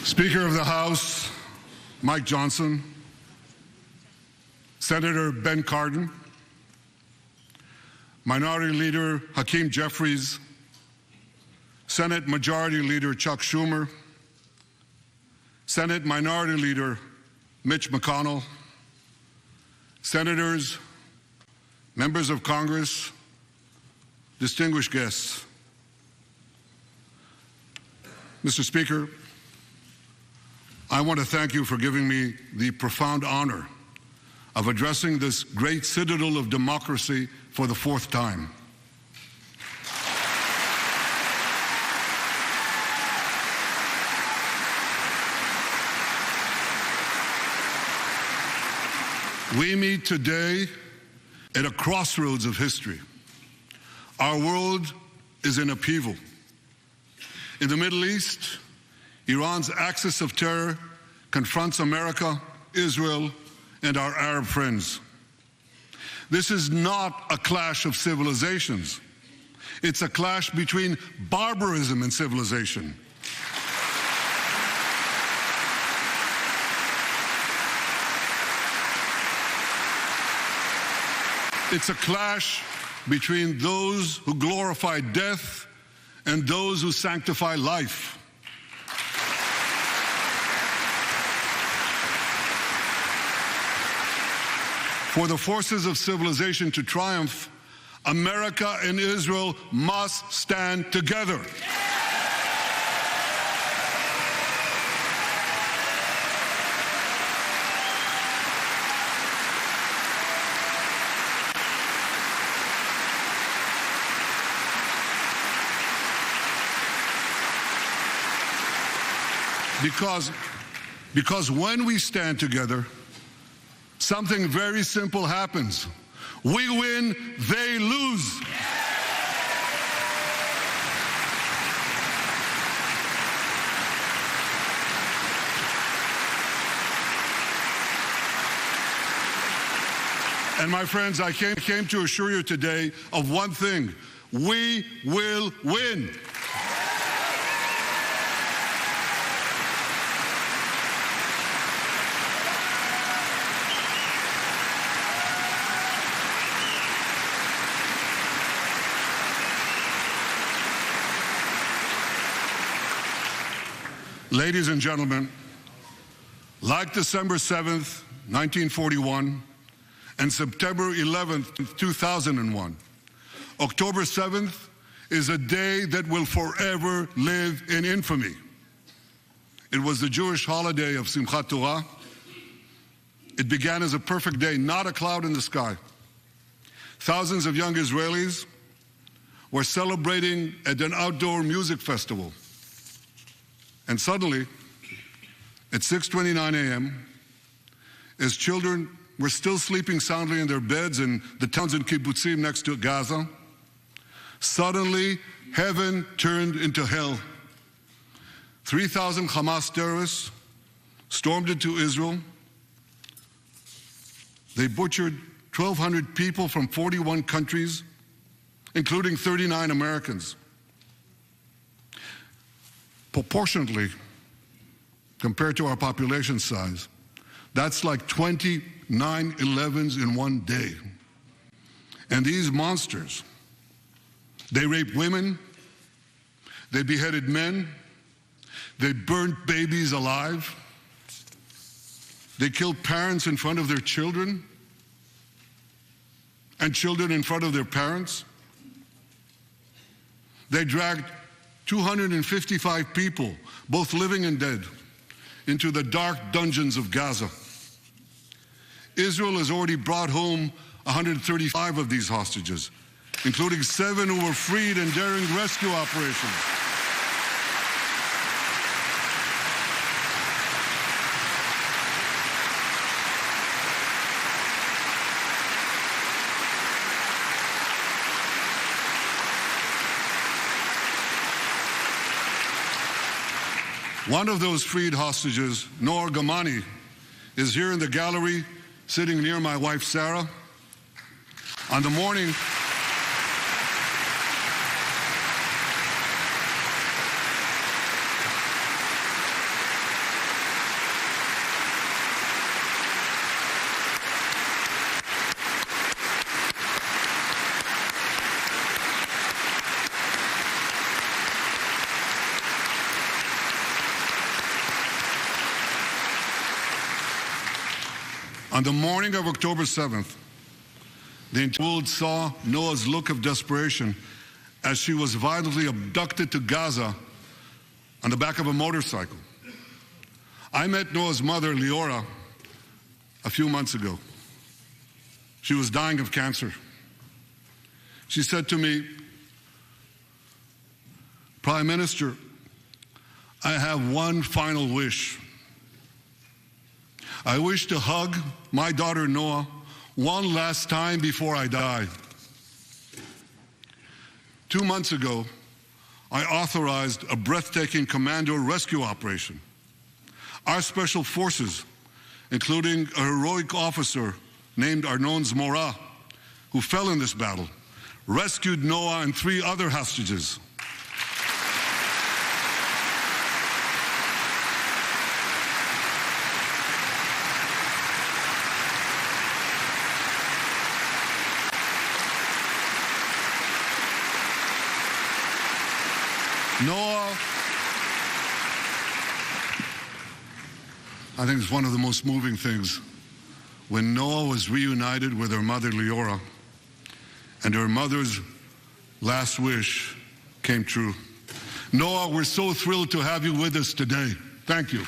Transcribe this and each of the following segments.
Speaker of the House, Mike Johnson, Senator Ben Cardin, Minority Leader Hakeem Jeffries, Senate Majority Leader Chuck Schumer, Senate Minority Leader Mitch McConnell, Senators, members of Congress, distinguished guests. Mr. Speaker, I want to thank you for giving me the profound honor of addressing this great citadel of democracy for the fourth time. We meet today at a crossroads of history. Our world is in upheaval. In the Middle East, Iran's axis of terror confronts America, Israel, and our Arab friends. This is not a clash of civilizations. It's a clash between barbarism and civilization. It's a clash between those who glorify death and those who sanctify life. For the forces of civilization to triumph, America and Israel must stand together. Because when we stand together, something very simple happens. We win, they lose. And my friends, I came to assure you today of one thing: we will win. Ladies and gentlemen, like December 7th, 1941, and September 11th, 2001, October 7th is a day that will forever live in infamy. It was the Jewish holiday of Simchat Torah. It began as a perfect day, not a cloud in the sky. Thousands of young Israelis were celebrating at an outdoor music festival. And suddenly, at 6:29 a.m., as children were still sleeping soundly in their beds in the towns and kibbutzim next to Gaza, suddenly heaven turned into hell. 3,000 Hamas terrorists stormed into Israel. They butchered 1,200 people from 41 countries, including 39 Americans. Proportionately, compared to our population size, that's like 20 9/11s in one day. And these monsters, they raped women, they beheaded men, they burned babies alive, they killed parents in front of their children, and children in front of their parents. They dragged 255 people, both living and dead, into the dark dungeons of Gaza. Israel has already brought home 135 of these hostages, including 7 who were freed in daring rescue operations. One of those freed hostages, Noor Gamani, is here in the gallery, sitting near my wife, Sarah. On the morning On the morning of October 7th, the entire world saw Noah's look of desperation as she was violently abducted to Gaza on the back of a motorcycle. I met Noah's mother, Leora, a few months ago. She was dying of cancer. She said to me, "Prime Minister, I have one final wish. I wish to hug my daughter Noah one last time before I die." 2 months ago, I authorized a breathtaking commando rescue operation. Our special forces, including a heroic officer named Arnon Zmora, who fell in this battle, rescued Noah and 3 other hostages. Noah, I think it's one of the most moving things. When Noah was reunited with her mother Leora, and her mother's last wish came true. Noah, we're so thrilled to have you with us today. Thank you.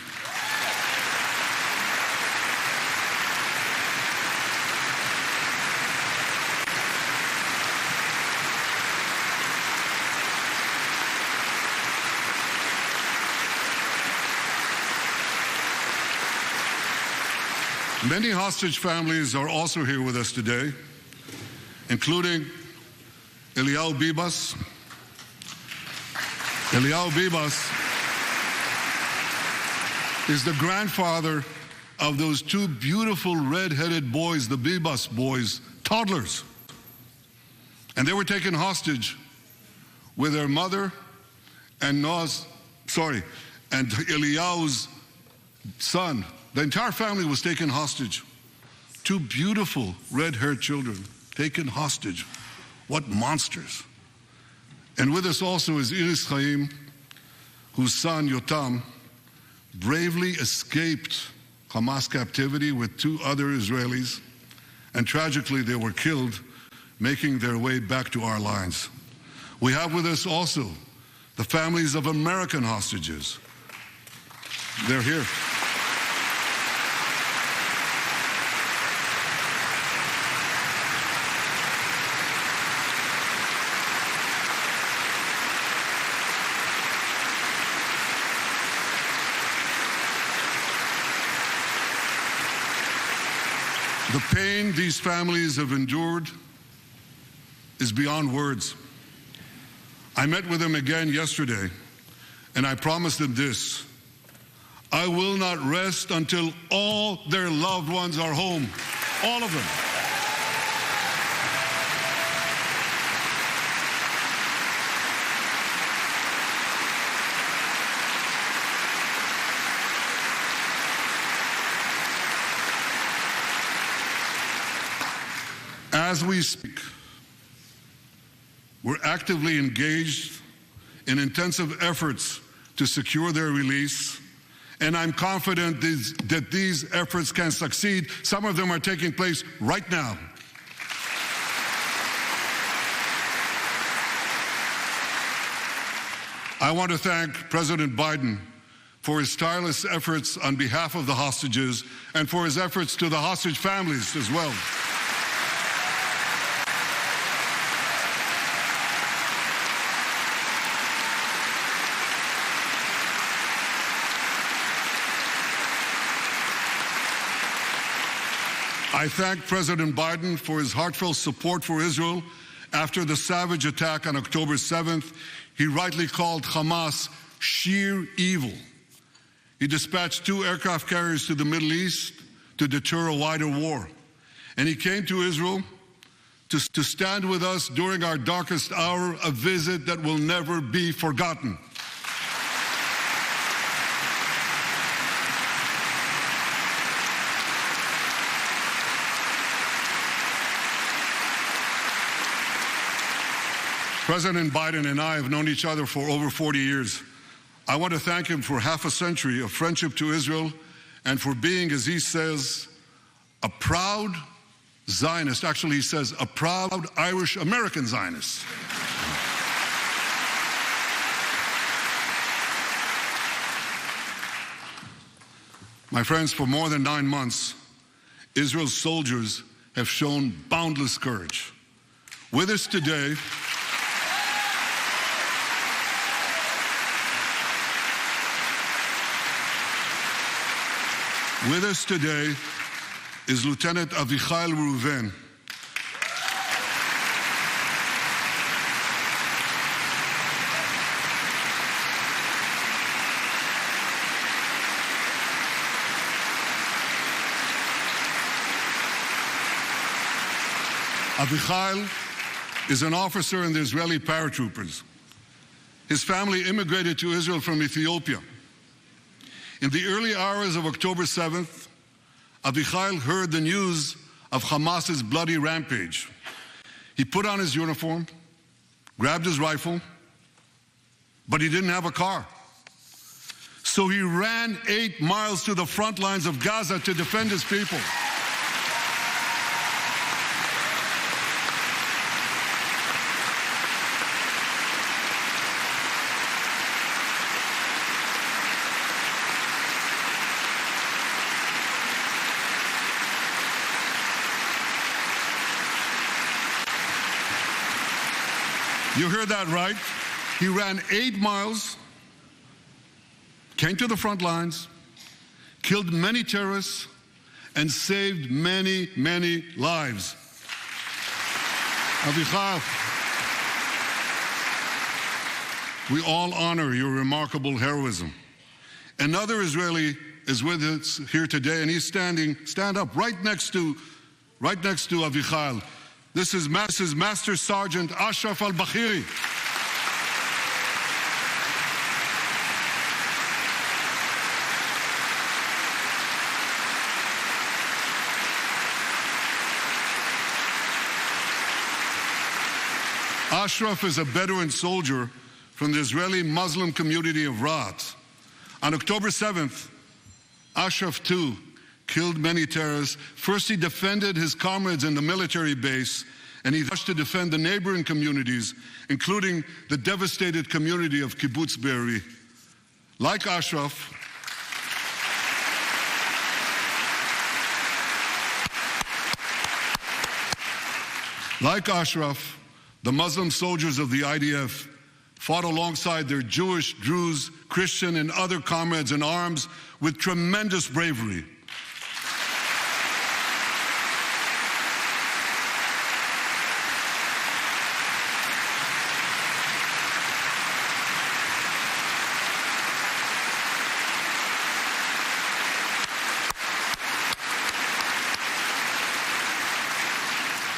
Many hostage families are also here with us today, including Eliyahu Bibas. Eliyahu Bibas is the grandfather of those 2 beautiful red-headed boys, the Bibas boys, toddlers. And they were taken hostage with their mother and and Eliyahu's son. The entire family was taken hostage. 2 beautiful red-haired children taken hostage. What monsters. And with us also is Iris Chaim, whose son Yotam bravely escaped Hamas captivity with 2 other Israelis, and tragically they were killed making their way back to our lines. We have with us also the families of American hostages. They're here. The pain these families have endured is beyond words. I met with them again yesterday, and I promised them this: I will not rest until all their loved ones are home. All of them. As we speak, we're actively engaged in intensive efforts to secure their release, and I'm confident that these efforts can succeed. Some of them are taking place right now. I want to thank President Biden for his tireless efforts on behalf of the hostages and for his efforts to the hostage families as well. I thank President Biden for his heartfelt support for Israel after the savage attack on October 7th. He rightly called Hamas sheer evil. He dispatched 2 aircraft carriers to the Middle East to deter a wider war. And he came to Israel to stand with us during our darkest hour, a visit that will never be forgotten. President Biden and I have known each other for over 40 years. I want to thank him for half a century of friendship to Israel and for being, as he says, a proud Zionist, actually he says a proud Irish-American Zionist. My friends, for more than 9 months, Israel's soldiers have shown boundless courage. With us today, is Lieutenant Avichai Reuven. Avichai is an officer in the Israeli paratroopers. His family immigrated to Israel from Ethiopia. In the early hours of October 7th, Avichai heard the news of Hamas's bloody rampage. He put on his uniform, grabbed his rifle, but he didn't have a car. So he ran 8 miles to the front lines of Gaza to defend his people. You heard that right. He ran 8 miles, came to the front lines, killed many terrorists, and saved many, many lives. Avichai, we all honor your remarkable heroism. Another Israeli is with us here today, and he's stand up right next to Avichai. This is Master Sergeant Ashraf al-Bakhiri. Ashraf is a Bedouin soldier from the Israeli Muslim community of Raat. On October 7th, Ashraf too killed many terrorists. First, he defended his comrades in the military base, and he rushed to defend the neighboring communities, including the devastated community of Kibbutz Be'eri. Like Ashraf, the Muslim soldiers of the IDF fought alongside their Jewish, Druze, Christian, and other comrades in arms with tremendous bravery.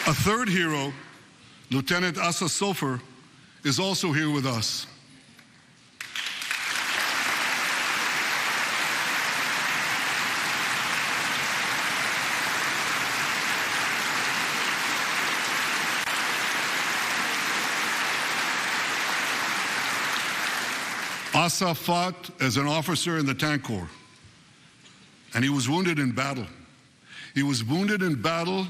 A third hero, Lieutenant Asa Sofer, is also here with us. Asa fought as an officer in the Tank Corps, and he was wounded in battle. He was wounded in battle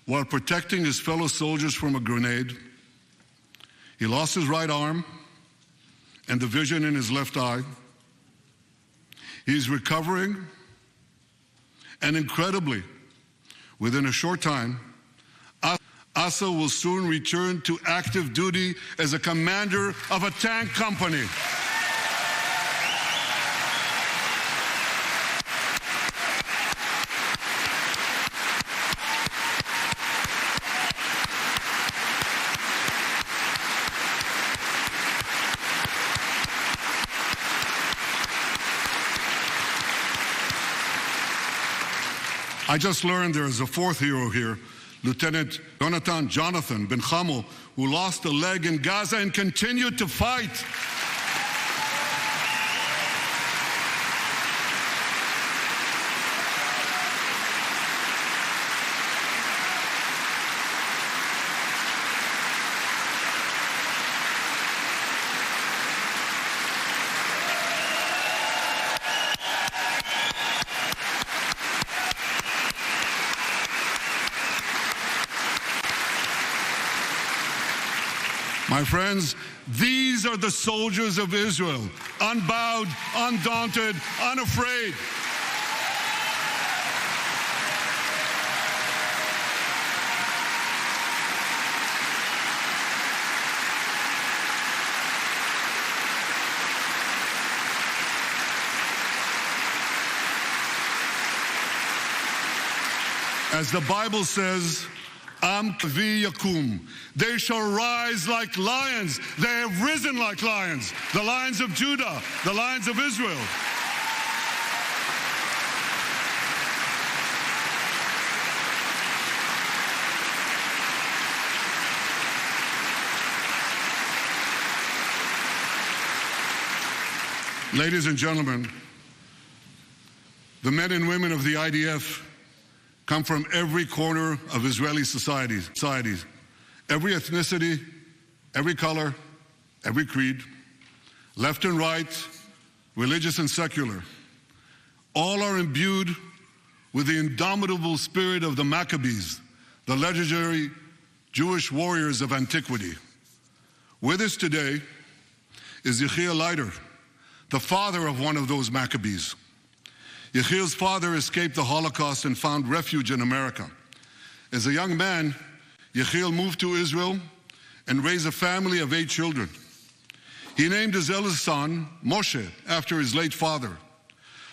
while protecting his fellow soldiers from a grenade. He lost his right arm and the vision in his left eye. He's recovering, and incredibly, within a short time, Asa will soon return to active duty as a commander of a tank company. I just learned there is a fourth hero here, Lieutenant Jonathan Ben Chamo, who lost a leg in Gaza and continued to fight. My friends, these are the soldiers of Israel, unbowed, undaunted, unafraid. As the Bible says, Am kavi yakum. They shall rise like lions. They have risen like lions. The lions of Judah, the lions of Israel. Ladies and gentlemen, the men and women of the IDF come from every corner of Israeli societies, every ethnicity, every color, every creed, left and right, religious and secular. All are imbued with the indomitable spirit of the Maccabees, the legendary Jewish warriors of antiquity. With us today is Yechiel Leiter, the father of one of those Maccabees. Yechiel's father escaped the Holocaust and found refuge in America. As a young man, Yechiel moved to Israel and raised a family of 8 children. He named his eldest son, Moshe, after his late father.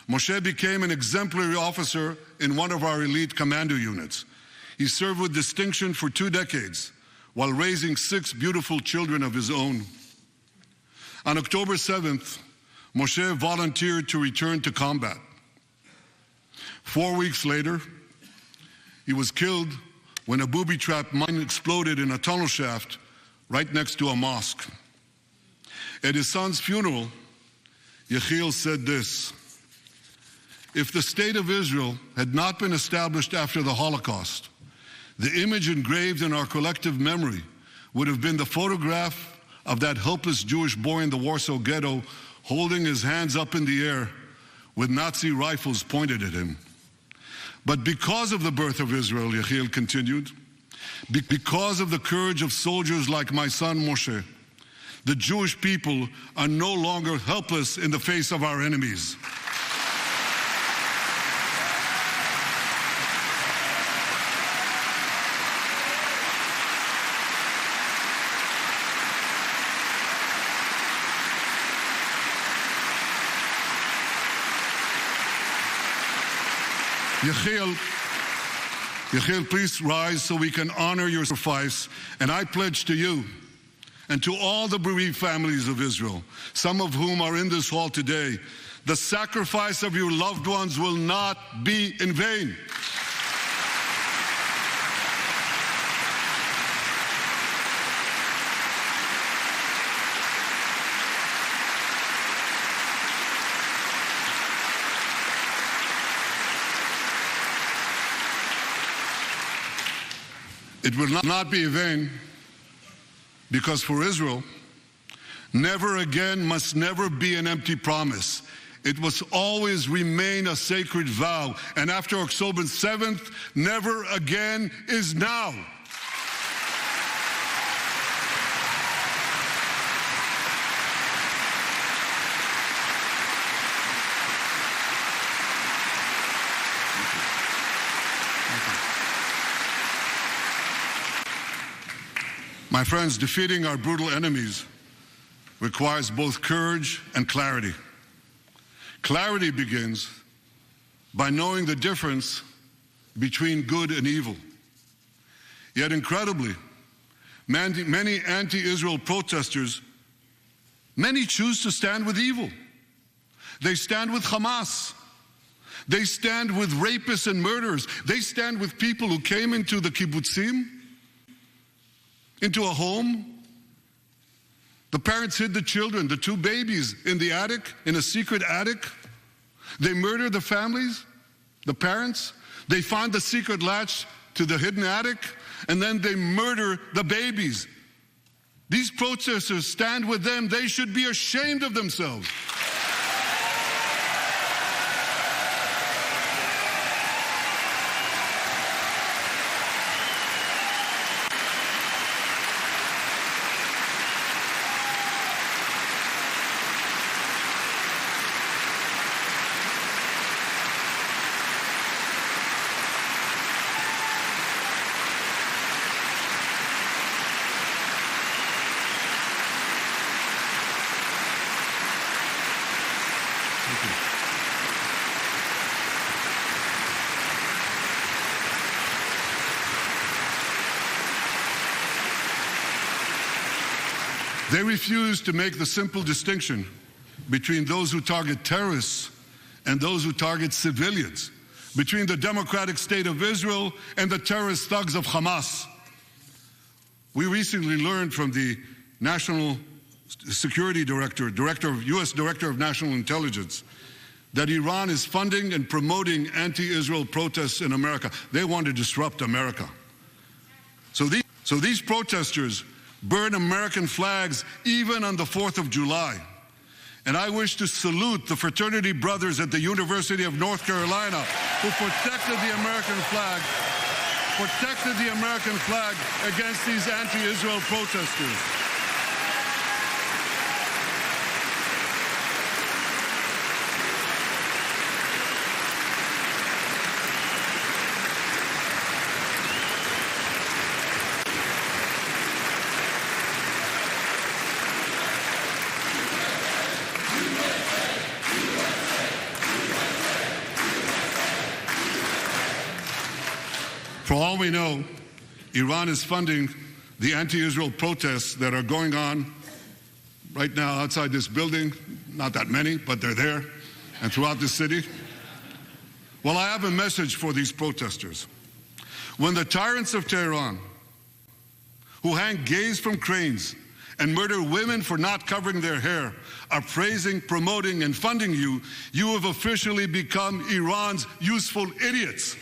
Moshe became an exemplary officer in one of our elite commando units. He served with distinction for 2 decades while raising 6 beautiful children of his own. On October 7th, Moshe volunteered to return to combat. 4 weeks later, he was killed when a booby-trapped mine exploded in a tunnel shaft right next to a mosque. At his son's funeral, Yechiel said this: "If the state of Israel had not been established after the Holocaust, the image engraved in our collective memory would have been the photograph of that helpless Jewish boy in the Warsaw Ghetto holding his hands up in the air with Nazi rifles pointed at him. But because of the birth of Israel," Yechiel continued, "because of the courage of soldiers like my son Moshe, the Jewish people are no longer helpless in the face of our enemies." Yechiel, please rise so we can honor your sacrifice. And I pledge to you and to all the bereaved families of Israel, some of whom are in this hall today, the sacrifice of your loved ones will not be in vain. It will not be in vain, because for Israel, never again must never be an empty promise. It must always remain a sacred vow. And after October 7th, never again is now. My friends, defeating our brutal enemies requires both courage and clarity. Clarity begins by knowing the difference between good and evil. Yet incredibly, many anti-Israel protesters, many choose to stand with evil. They stand with Hamas. They stand with rapists and murderers. They stand with people who came into the kibbutzim, into a home. The parents hid the children, the 2 babies, in the attic, in a secret attic. They murdered the families, the parents. They find the secret latch to the hidden attic, and then they murder the babies. These protesters stand with them. They should be ashamed of themselves. They refuse to make the simple distinction between those who target terrorists and those who target civilians, between the democratic state of Israel and the terrorist thugs of Hamas. We recently learned from the National Security Director, U.S. Director of National Intelligence, that Iran is funding and promoting anti-Israel protests in America. They want to disrupt America. So these protesters burn American flags even on the 4th of July. And I wish to salute the fraternity brothers at the University of North Carolina who protected the American flag against these anti-Israel protesters. For all we know, Iran is funding the anti-Israel protests that are going on right now outside this building. Not that many, but they're there, and throughout the city. Well, I have a message for these protesters. When the tyrants of Tehran, who hang gays from cranes and murder women for not covering their hair, are praising, promoting, and funding you, you have officially become Iran's useful idiots.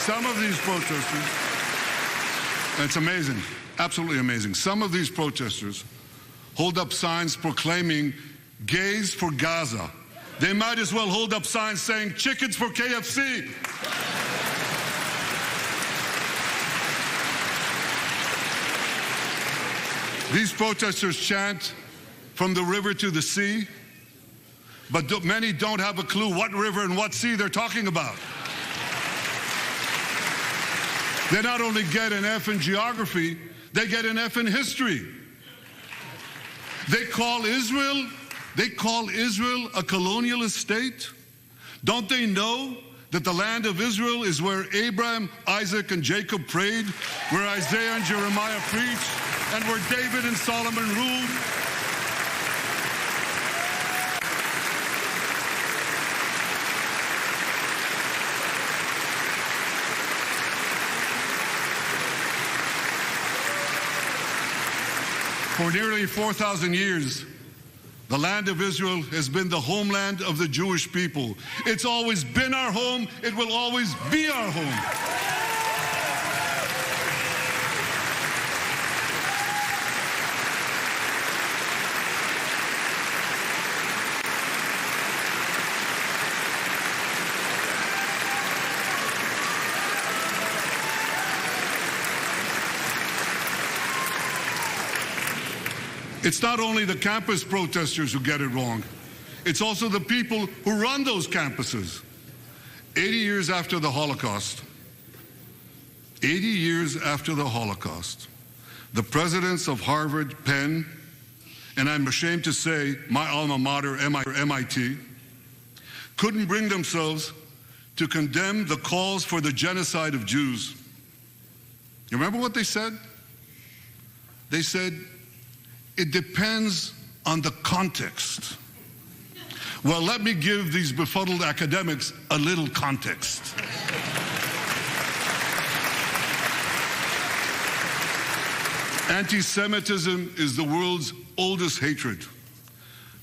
Some of these protesters, it's amazing, absolutely amazing. Some of these protesters hold up signs proclaiming gays for Gaza. They might as well hold up signs saying chickens for KFC. These protesters chant from the river to the sea, but many don't have a clue what river and what sea they're talking about. They not only get an F in geography, they get an F in history. They call Israel a colonialist state. Don't they know that the land of Israel is where Abraham, Isaac, and Jacob prayed, where Isaiah and Jeremiah preached, and where David and Solomon ruled? For nearly 4,000 years, the land of Israel has been the homeland of the Jewish people. It's always been our home. It will always be our home. It's not only the campus protesters who get it wrong. It's also the people who run those campuses. 80 years after the Holocaust, the presidents of Harvard, Penn, and I'm ashamed to say my alma mater, MIT, couldn't bring themselves to condemn the calls for the genocide of Jews. You remember what they said? They said, it depends on the context. Well, let me give these befuddled academics a little context. Anti-Semitism is the world's oldest hatred.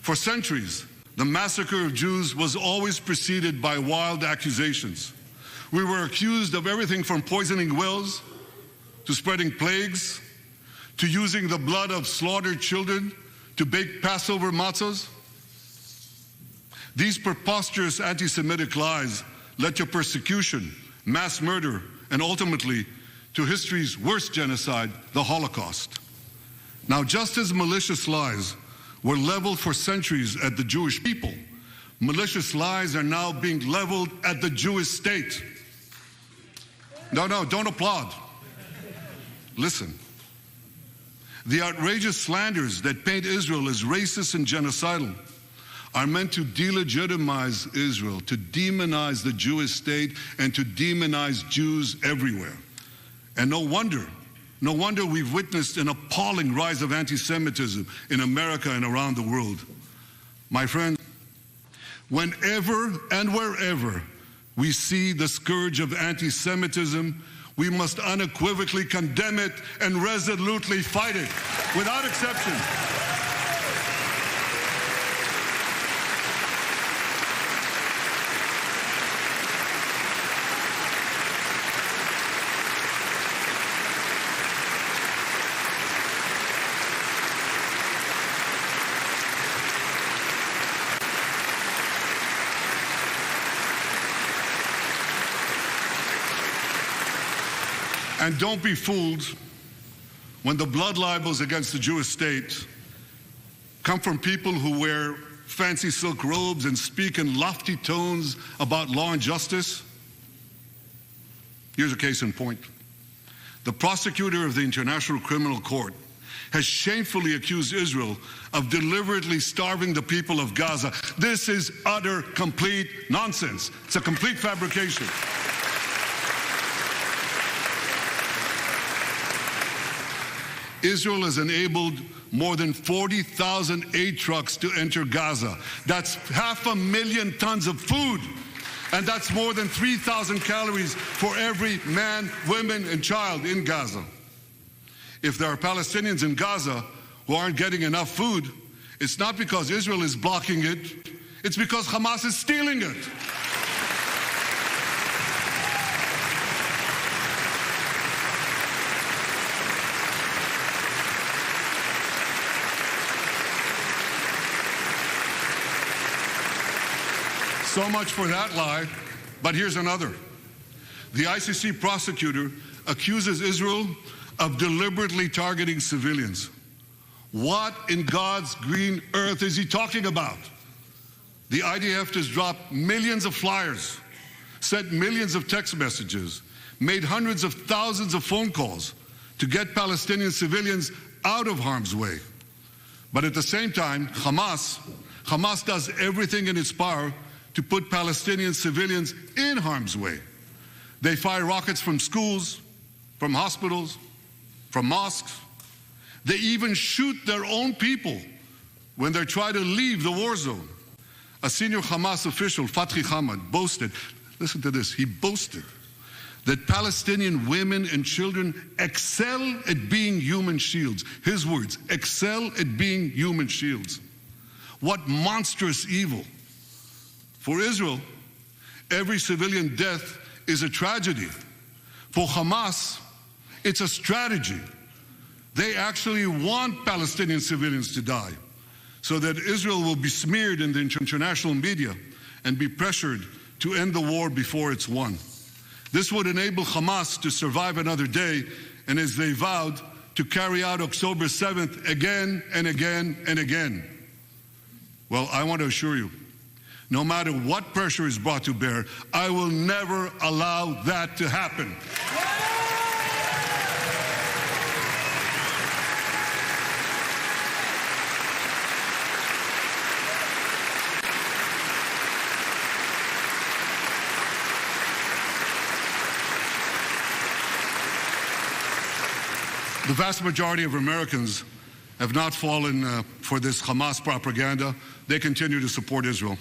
For centuries, the massacre of Jews was always preceded by wild accusations. We were accused of everything from poisoning wells to spreading plagues, to using the blood of slaughtered children to bake Passover matzahs. These preposterous anti-Semitic lies led to persecution, mass murder, and ultimately to history's worst genocide, the Holocaust. Now, just as malicious lies were leveled for centuries at the Jewish people, malicious lies are now being leveled at the Jewish state. No, don't applaud. Listen. The outrageous slanders that paint Israel as racist and genocidal are meant to delegitimize Israel, to demonize the Jewish state, and to demonize Jews everywhere. And no wonder we've witnessed an appalling rise of anti-Semitism in America and around the world. My friends, whenever and wherever we see the scourge of anti-Semitism, we must unequivocally condemn it and resolutely fight it, without exception. And don't be fooled when the blood libels against the Jewish state come from people who wear fancy silk robes and speak in lofty tones about law and justice. Here's a case in point. The prosecutor of the International Criminal Court has shamefully accused Israel of deliberately starving the people of Gaza. This is utter, complete nonsense. It's a complete fabrication. Israel has enabled more than 40,000 aid trucks to enter Gaza. That's 500,000 tons of food. And that's more than 3,000 calories for every man, woman, and child in Gaza. If there are Palestinians in Gaza who aren't getting enough food, it's not because Israel is blocking it, it's because Hamas is stealing it. So much for that lie, but here's another. The ICC prosecutor accuses Israel of deliberately targeting civilians. What in God's green earth is he talking about? The IDF has dropped millions of flyers, sent millions of text messages, made hundreds of thousands of phone calls to get Palestinian civilians out of harm's way. But at the same time, Hamas does everything in its power to put Palestinian civilians in harm's way. They fire rockets from schools, from hospitals, from mosques. They even shoot their own people when they try to leave the war zone. A senior Hamas official, Fatri Hamad, boasted, listen to this, he boasted that Palestinian women and children excel at being human shields. His words, excel at being human shields. What monstrous evil. For Israel, every civilian death is a tragedy. For Hamas, it's a strategy. They actually want Palestinian civilians to die so that Israel will be smeared in the international media and be pressured to end the war before it's won. This would enable Hamas to survive another day and, as they vowed, to carry out October 7th again and again and again. Well, I want to assure you, no matter what pressure is brought to bear, I will never allow that to happen. The vast majority of Americans have not fallen for this Hamas propaganda. They continue to support Israel.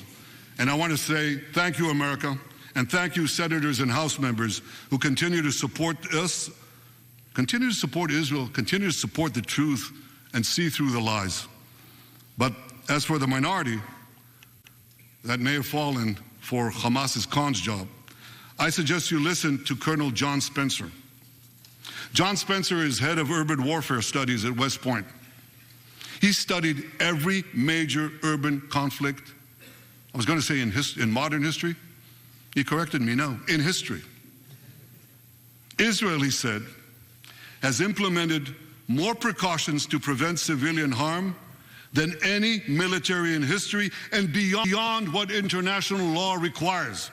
And I want to say thank you, America, and thank you, senators and House members who continue to support us, continue to support Israel, continue to support the truth and see through the lies. But as for the minority that may have fallen for Hamas's cons job, I suggest you listen to Colonel John Spencer. John Spencer is head of urban warfare studies at West Point. He studied every major urban conflict. I was going to say in modern history. He corrected me, no, in history. Israel, he said, has implemented more precautions to prevent civilian harm than any military in history and beyond what international law requires.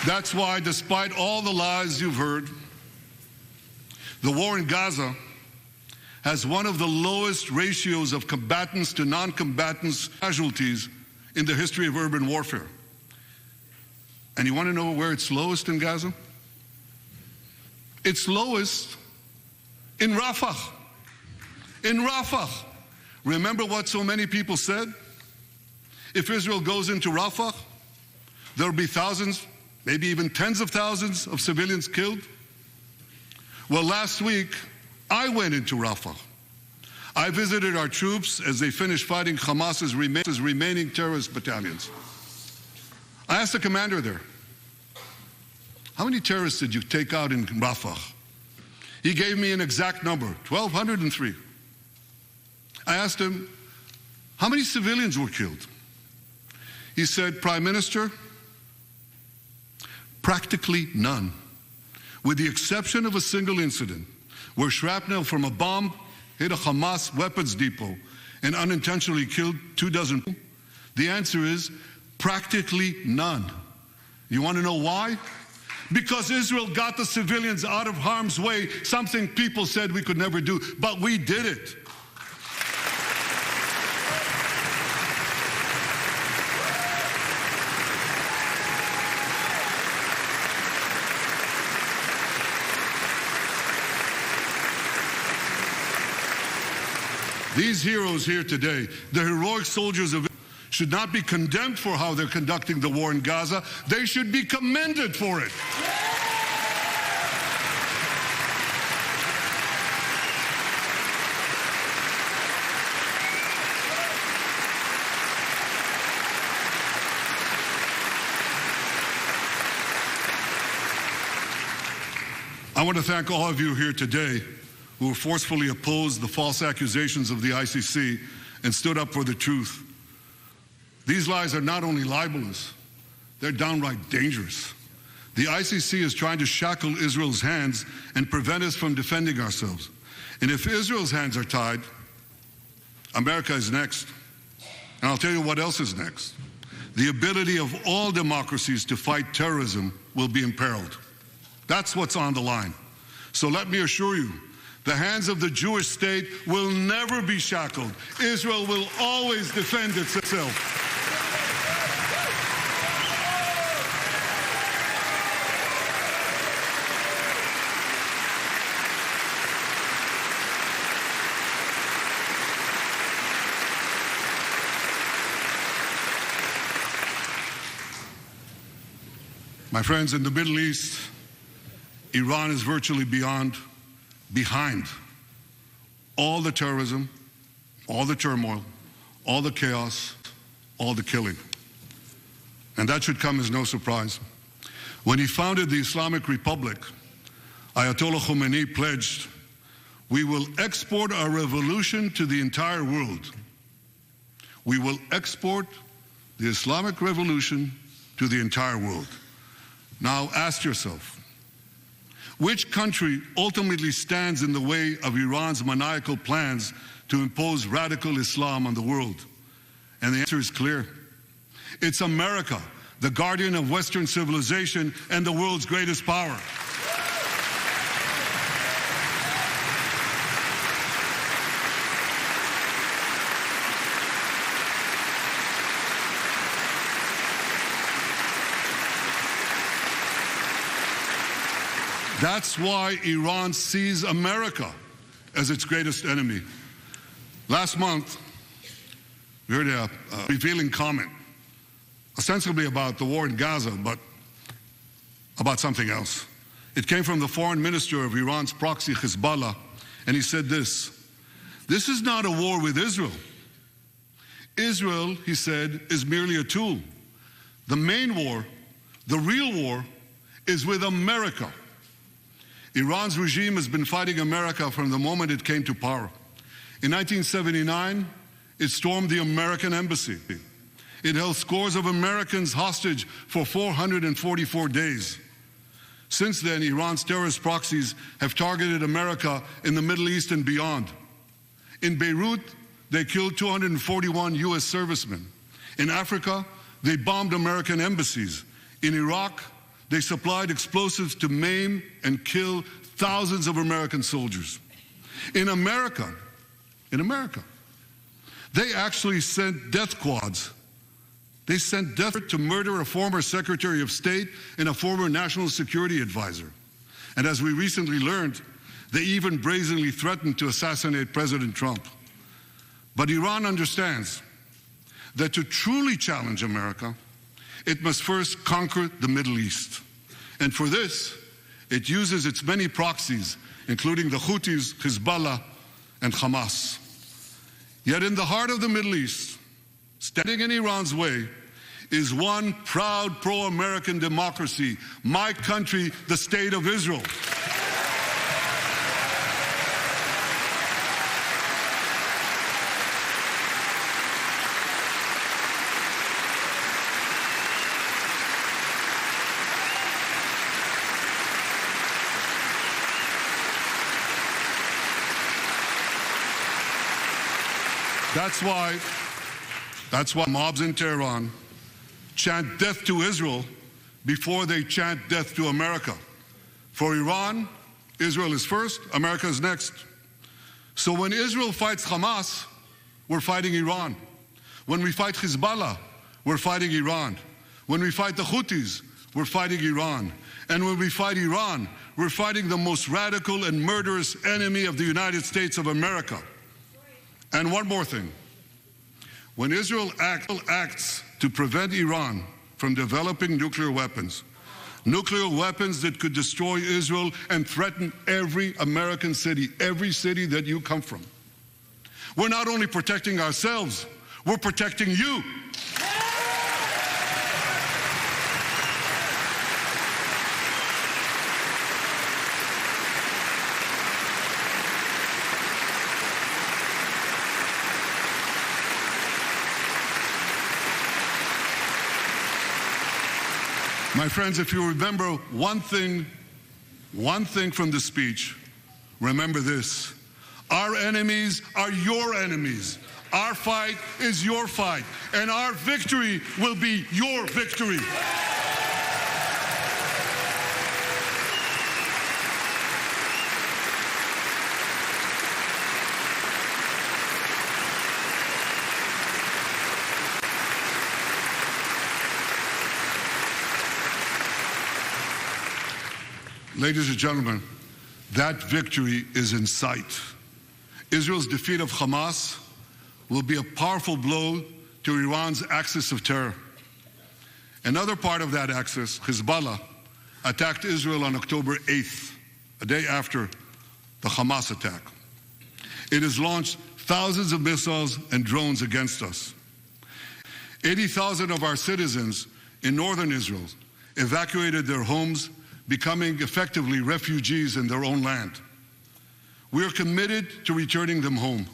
That's why, despite all the lies you've heard, the war in Gaza has one of the lowest ratios of combatants to non-combatants casualties in the history of urban warfare. And you want to know where it's lowest in Gaza? It's lowest in Rafah. In Rafah. Remember what so many people said? If Israel goes into Rafah, there'll be thousands, maybe even tens of thousands of civilians killed. Well, last week, I went into Rafah. I visited our troops as they finished fighting Hamas's remaining terrorist battalions. I asked the commander there, how many terrorists did you take out in Rafah? He gave me an exact number, 1,203. I asked him, how many civilians were killed? He said, Prime Minister, practically none, with the exception of a single incident where shrapnel from a bomb hit a Hamas weapons depot and unintentionally killed 24 people. The answer is practically none. You want to know why? Because Israel got the civilians out of harm's way, something people said we could never do, but we did it. These heroes here today, the heroic soldiers of Israel, should not be condemned for how they're conducting the war in Gaza. They should be commended for it. I want to thank all of you here today who forcefully opposed the false accusations of the ICC and stood up for the truth. These lies are not only libelous, they're downright dangerous. The ICC is trying to shackle Israel's hands and prevent us from defending ourselves. And if Israel's hands are tied, America is next. And I'll tell you what else is next. The ability of all democracies to fight terrorism will be imperiled. That's what's on the line. So let me assure you, the hands of the Jewish state will never be shackled. Israel will always defend itself. My friends, in the Middle East, Iran is virtually behind all the terrorism, all the turmoil, all the chaos, all the killing. And that should come as no surprise. When he founded the Islamic Republic, Ayatollah Khomeini pledged, "We will export our revolution to the entire world." We will export the Islamic revolution to the entire world. Now ask yourself, which country ultimately stands in the way of Iran's maniacal plans to impose radical Islam on the world? And the answer is clear. It's America, the guardian of Western civilization and the world's greatest power. That's why Iran sees America as its greatest enemy. Last month, we heard a revealing comment, ostensibly about the war in Gaza, but about something else. It came from the foreign minister of Iran's proxy, Hezbollah, and he said this: "This is not a war with Israel. Israel," he said, "is merely a tool. The main war, the real war, is with America. Iran's regime has been fighting America from the moment it came to power. In 1979, it stormed the American embassy. It held scores of Americans hostage for 444 days. Since then, Iran's terrorist proxies have targeted America in the Middle East and beyond. In Beirut, they killed 241 U.S. servicemen. In Africa, they bombed American embassies. In Iraq, they supplied explosives to maim and kill thousands of American soldiers. In America, they actually sent death squads. They sent death to murder a former Secretary of State and a former National Security Advisor. And as we recently learned, they even brazenly threatened to assassinate President Trump. But Iran understands that to truly challenge America, it must first conquer the Middle East. And for this, it uses its many proxies, including the Houthis, Hezbollah, and Hamas. Yet in the heart of the Middle East, standing in Iran's way, is one proud pro-American democracy, my country, the State of Israel. That's why mobs in Tehran chant death to Israel before they chant death to America. For Iran, Israel is first, America is next. So when Israel fights Hamas, we're fighting Iran. When we fight Hezbollah, we're fighting Iran. When we fight the Houthis, we're fighting Iran. And when we fight Iran, we're fighting the most radical and murderous enemy of the United States of America. And one more thing. When Israel acts to prevent Iran from developing nuclear weapons that could destroy Israel and threaten every American city, every city that you come from, we're not only protecting ourselves, we're protecting you. My friends, if you remember one thing from the speech, remember this. Our enemies are your enemies. Our fight is your fight. And our victory will be your victory. Ladies and gentlemen, that victory is in sight. Israel's defeat of Hamas will be a powerful blow to Iran's axis of terror. Another part of that axis, Hezbollah, attacked Israel on October 8th, a day after the Hamas attack. It has launched thousands of missiles and drones against us. 80,000 of our citizens in northern Israel evacuated their homes, becoming effectively refugees in their own land. We are committed to returning them home.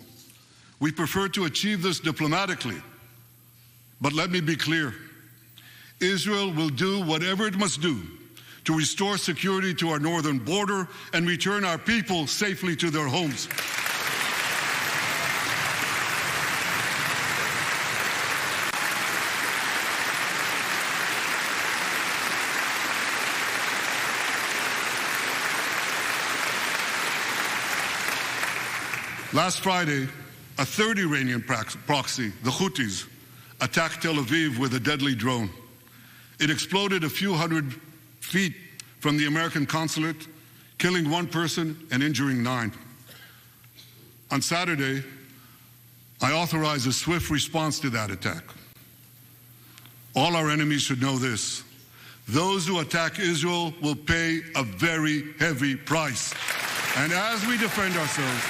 We prefer to achieve this diplomatically. But let me be clear. Israel will do whatever it must do to restore security to our northern border and return our people safely to their homes. Last Friday, a third Iranian proxy, the Houthis, attacked Tel Aviv with a deadly drone. It exploded a few hundred feet from the American consulate, killing one person and injuring 9. On Saturday, I authorized a swift response to that attack. All our enemies should know this. Those who attack Israel will pay a very heavy price. And as we defend ourselves,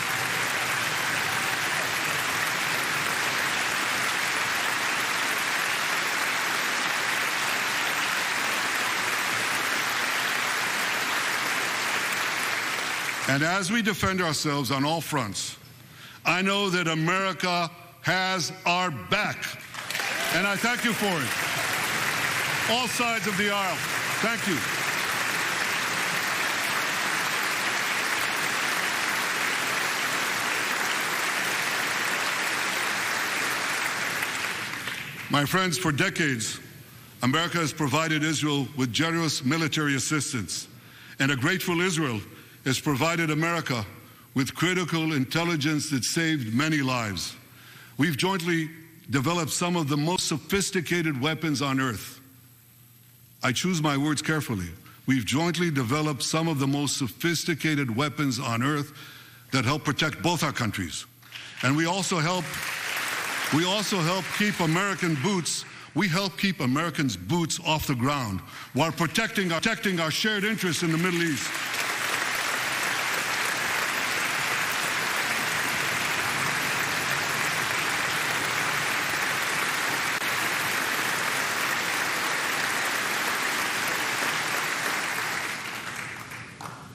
on all fronts, I know that America has our back, and I thank you for it. All sides of the aisle, thank you. My friends, for decades, America has provided Israel with generous military assistance, and a grateful Israel has provided America with critical intelligence that saved many lives. We've jointly developed some of the most sophisticated weapons on earth. I choose my words carefully. We've jointly developed some of the most sophisticated weapons on earth that help protect both our countries. And we also help keep American boots. We help keep Americans' boots off the ground while protecting our shared interests in the Middle East.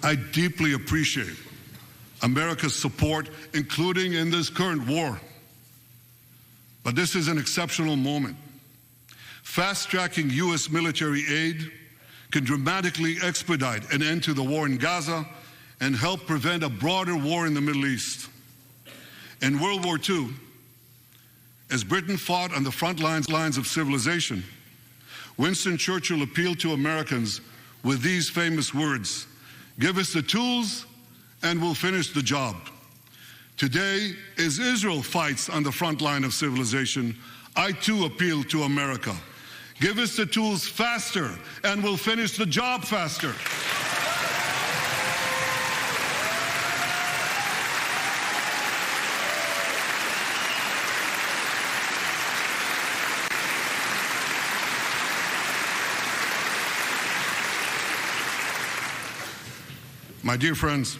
I deeply appreciate America's support, including in this current war. But this is an exceptional moment. Fast-tracking U.S. military aid can dramatically expedite an end to the war in Gaza and help prevent a broader war in the Middle East. In World War II, as Britain fought on the front lines of civilization, Winston Churchill appealed to Americans with these famous words: "Give us the tools and we'll finish the job." Today, as Israel fights on the front line of civilization, I too appeal to America. Give us the tools faster and we'll finish the job faster. My dear friends,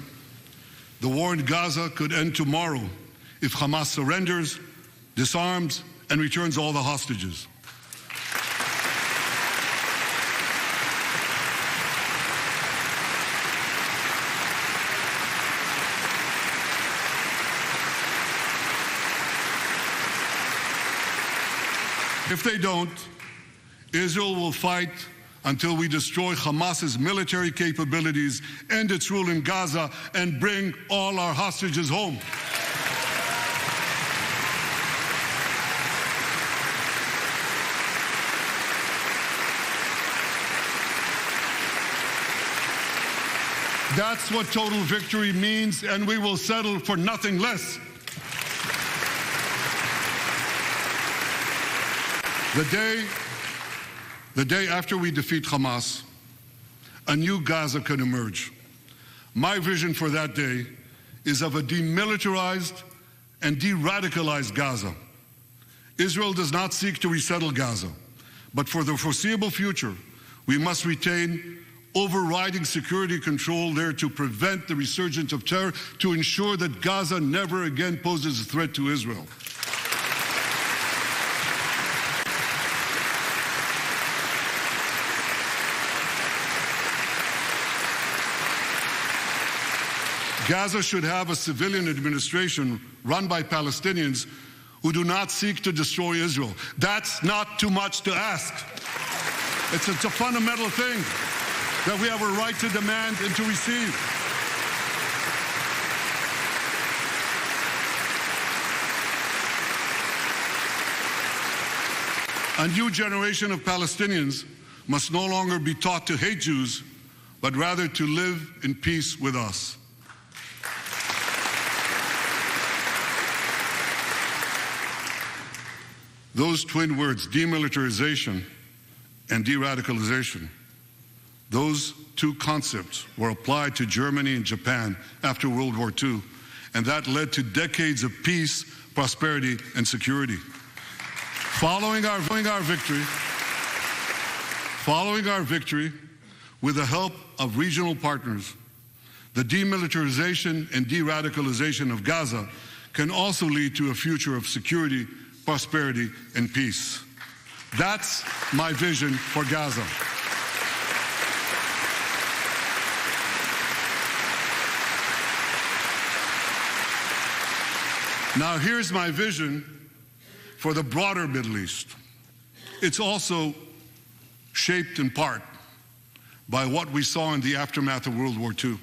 the war in Gaza could end tomorrow if Hamas surrenders, disarms, and returns all the hostages. If they don't, Israel will fight until we destroy Hamas's military capabilities, end its rule in Gaza, and bring all our hostages home. That's what total victory means, and we will settle for nothing less. The day after we defeat Hamas, a new Gaza can emerge. My vision for that day is of a demilitarized and de-radicalized Gaza. Israel does not seek to resettle Gaza, but for the foreseeable future, we must retain overriding security control there to prevent the resurgence of terror, to ensure that Gaza never again poses a threat to Israel. Gaza should have a civilian administration run by Palestinians who do not seek to destroy Israel. That's not too much to ask. It's a fundamental thing that we have a right to demand and to receive. A new generation of Palestinians must no longer be taught to hate Jews, but rather to live in peace with us. Those twin words, demilitarization and de-radicalization, those two concepts were applied to Germany and Japan after World War II, and that led to decades of peace, prosperity, and security. Following our victory, with the help of regional partners, the demilitarization and de-radicalization of Gaza can also lead to a future of security, prosperity, and peace. That's my vision for Gaza. Now, here's my vision for the broader Middle East. It's also shaped in part by what we saw in the aftermath of World War II.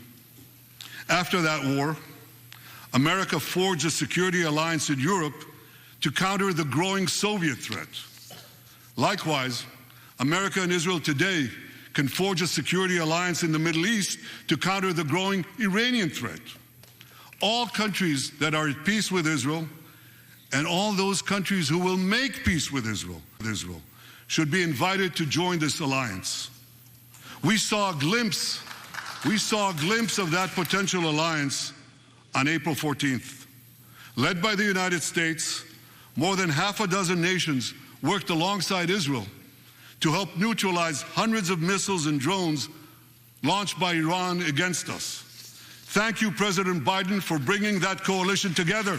After that war, America forged a security alliance in Europe to counter the growing Soviet threat. Likewise, America and Israel today can forge a security alliance in the Middle East to counter the growing Iranian threat. All countries that are at peace with Israel and all those countries who will make peace with Israel should be invited to join this alliance. We saw a glimpse of that potential alliance on April 14th. Led by the United States, more than half a dozen nations worked alongside Israel to help neutralize hundreds of missiles and drones launched by Iran against us. Thank you, President Biden, for bringing that coalition together.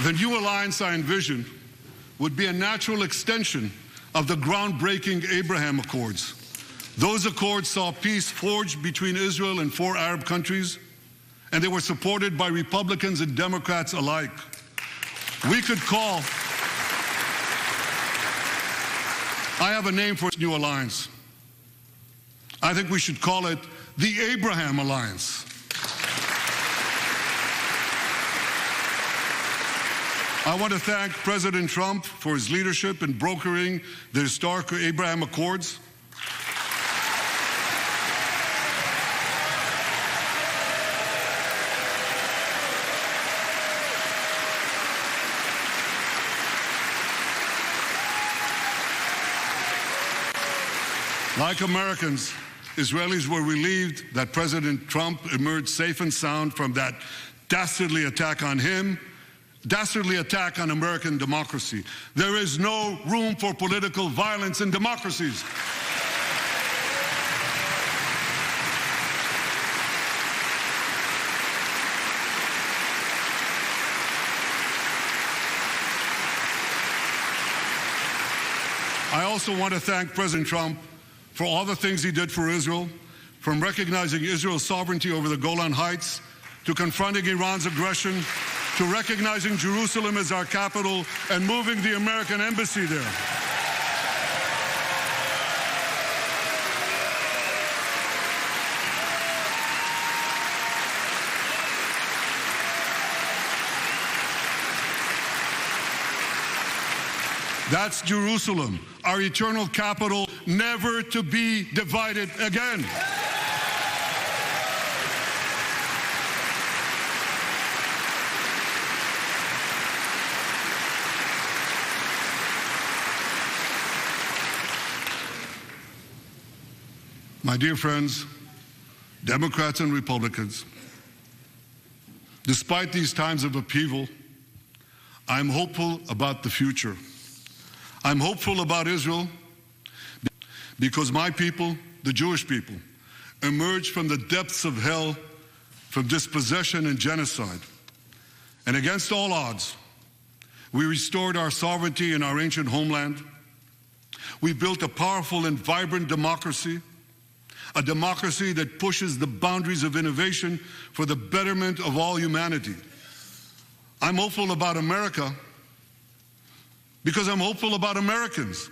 The new alliance I envision would be a natural extension of the groundbreaking Abraham Accords. Those accords saw peace forged between Israel and 4 Arab countries, and they were supported by Republicans and Democrats alike. We could call, I have a name for this new alliance. I think we should call it the Abraham Alliance. I want to thank President Trump for his leadership in brokering the historic Abraham Accords. Like Americans, Israelis were relieved that President Trump emerged safe and sound from that dastardly attack on him, dastardly attack on American democracy. There is no room for political violence in democracies. I also want to thank President Trump for all the things he did for Israel, from recognizing Israel's sovereignty over the Golan Heights, to confronting Iran's aggression, to recognizing Jerusalem as our capital and moving the American embassy there. That's Jerusalem, our eternal capital, never to be divided again. My dear friends, Democrats and Republicans, despite these times of upheaval, I'm hopeful about the future. I'm hopeful about Israel because my people, the Jewish people, emerged from the depths of hell, from dispossession and genocide. And against all odds, we restored our sovereignty in our ancient homeland. We built a powerful and vibrant democracy, a democracy that pushes the boundaries of innovation for the betterment of all humanity. I'm hopeful about America because I'm hopeful about Americans.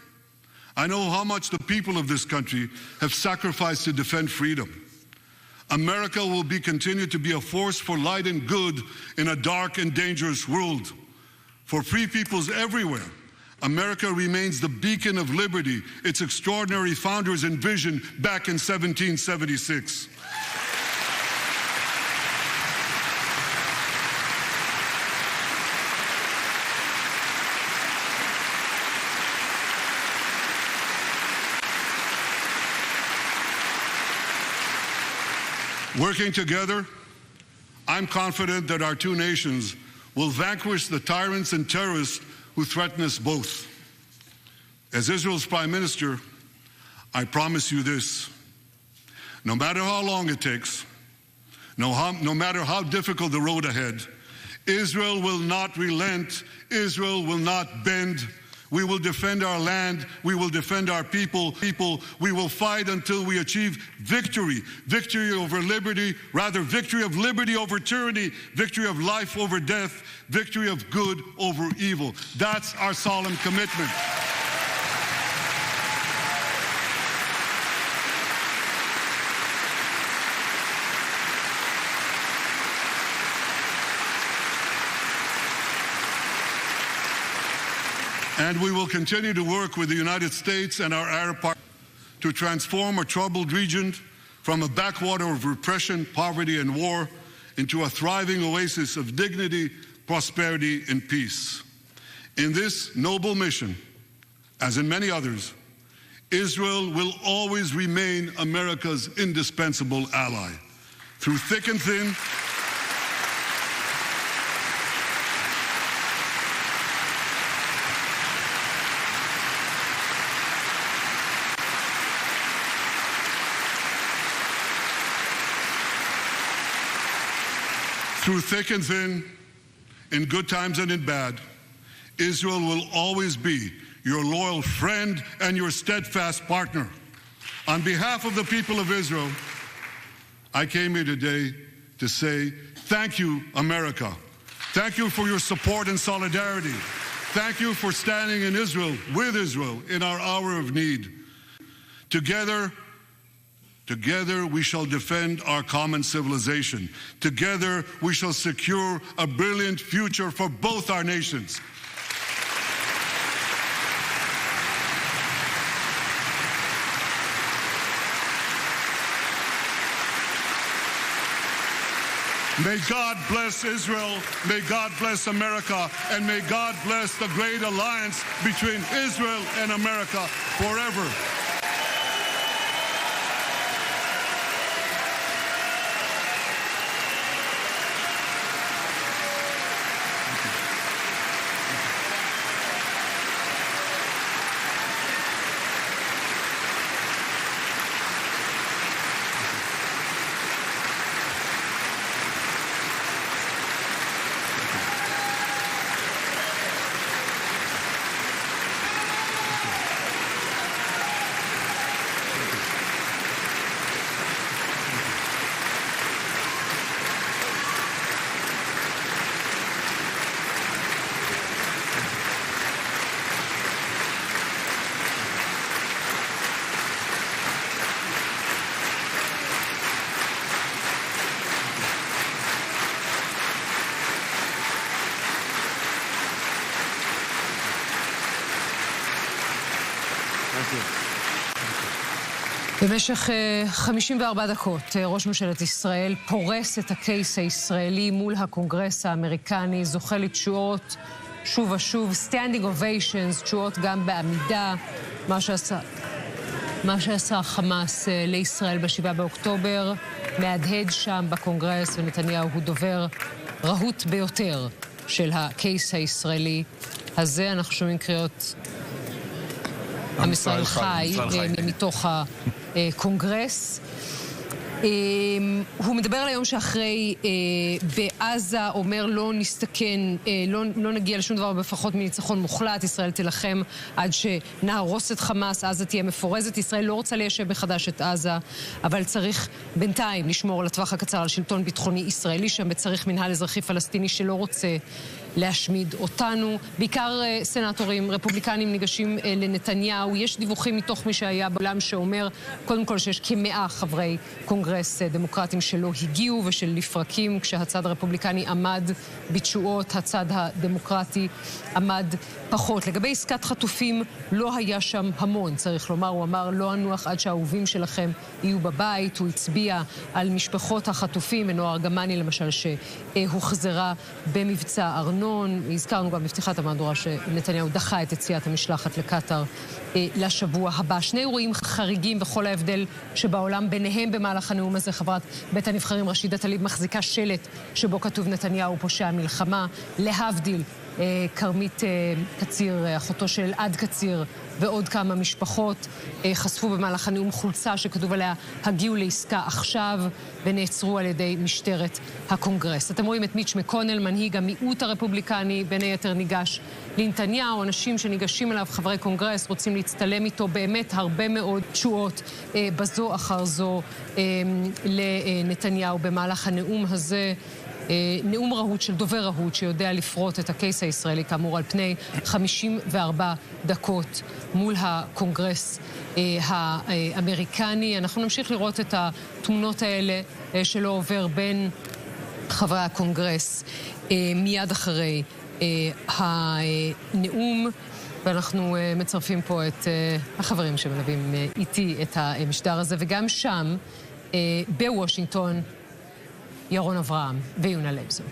I know how much the people of this country have sacrificed to defend freedom. America will continue to be a force for light and good in a dark and dangerous world. For free peoples everywhere, America remains the beacon of liberty its extraordinary founders envisioned back in 1776. Working together, I'm confident that our two nations will vanquish the tyrants and terrorists who threaten us both. As Israel's Prime Minister, I promise you this: no matter how long it takes, no matter how difficult the road ahead, Israel will not relent. Israel will not bend. We will defend our land. We will defend our people. We will fight until we achieve victory. Victory over liberty, rather victory of liberty over tyranny, victory of life over death, victory of good over evil. That's our solemn commitment. And we will continue to work with the United States and our Arab partners to transform a troubled region from a backwater of repression, poverty, and war into a thriving oasis of dignity, prosperity, and peace. In this noble mission, as in many others, Israel will always remain America's indispensable ally. Through thick and thin, in good times and in bad, Israel will always be your loyal friend and your steadfast partner. On behalf of the people of Israel, I came here today to say thank you, America. Thank you for your support and solidarity. Thank you for standing in Israel, with Israel, in our hour of need. Together we shall defend our common civilization. Together we shall secure a brilliant future for both our nations. May God bless Israel, may God bless America, and may God bless the great alliance between Israel and America forever. במשך 54 דקות ראש ממשלת ישראל פורס את הקייס הישראלי מול הקונגרס האמריקני, זוכה לתשואות שוב ושוב, standing ovations, תשואות גם בעמידה, מה שעשה חמאס לישראל ב7 באוקטובר, מהדהד שם בקונגרס, ונתניהו הוא דובר רהוט ביותר של הקייס הישראלי הזה. אנחנו שומעים קריאות עם ישראל חי מתוך הקונגרס. הוא מדבר על היום שאחרי בעזה, אומר לא נסתכן, לא נגיע לשום דבר בפחות מניצחון מוחלט, ישראל תלחם עד שנהרוס את חמאס, עזה תהיה מפורזת. ישראל לא רוצה ליישב מחדש את עזה, אבל צריך בינתיים לשמור על הטווח הקצר על שלטון ביטחוני ישראלי שם, וצריך מנהל אזרחי פלסטיני שלא רוצה להשמיד אותנו. בעיקר סנטורים רפובליקנים ניגשים לנתניהו. יש דיווחים מתוך מי שהיה בעולם שאומר קודם כל שיש כ100 חברי קונגרס דמוקרטים שלא הגיעו ושל לפרקים, כשהצד הרפובליקני עמד בתשואות, הצד הדמוקרטי עמד פחות. לגבי עסקת חטופים לא היה שם המון, צריך לומר. הוא אמר לא אנוח עד שהאהובים שלכם יהיו בבית. הוא הצביע על משפחות החטופים, מנוע ארגמני למשל שהוחזרה במבצע ארנון. הזכרנו גם בפתיחת המהדורה שנתניהו דחה את יציאת המשלחת לקטר לשבוע הבא. שני אירועים חריגים בכל ההבדל שבעולם ביניהם במהלך הנאום הזה. חברת בית הנבחרים רשידה תליב מחזיקה שלט שבו כתוב נתניהו פושע מלחמה, להבדיל כרמית קציר, אחותו של עד קציר, ועוד כמה משפחות חשפו במהלך הנאום חולצה שכתוב עליה הגיעו לעסקה עכשיו, ונעצרו על ידי משטרת הקונגרס. אתם רואים את מיץ' מקונל, מנהיג המיעוט הרפובליקני, בין היתר ניגש לנתניהו. אנשים שניגשים אליו, חברי קונגרס, רוצים להצטלם איתו, באמת הרבה מאוד תשואות בזו אחר זו לנתניהו במהלך הנאום הזה. נאום רהוט של דובר רהוט שיודע לפרוט את הקייס הישראלי, כאמור על פני 54 דקות מול הקונגרס האמריקני. אנחנו נמשיך לראות את התמונות האלה שלא עובר בין חברי הקונגרס מיד אחרי הנאום, ואנחנו מצרפים פה את החברים שמלווים איתי את המשדר הזה, וגם שם בוושינגטון ירון אברהם ויונה לבזו.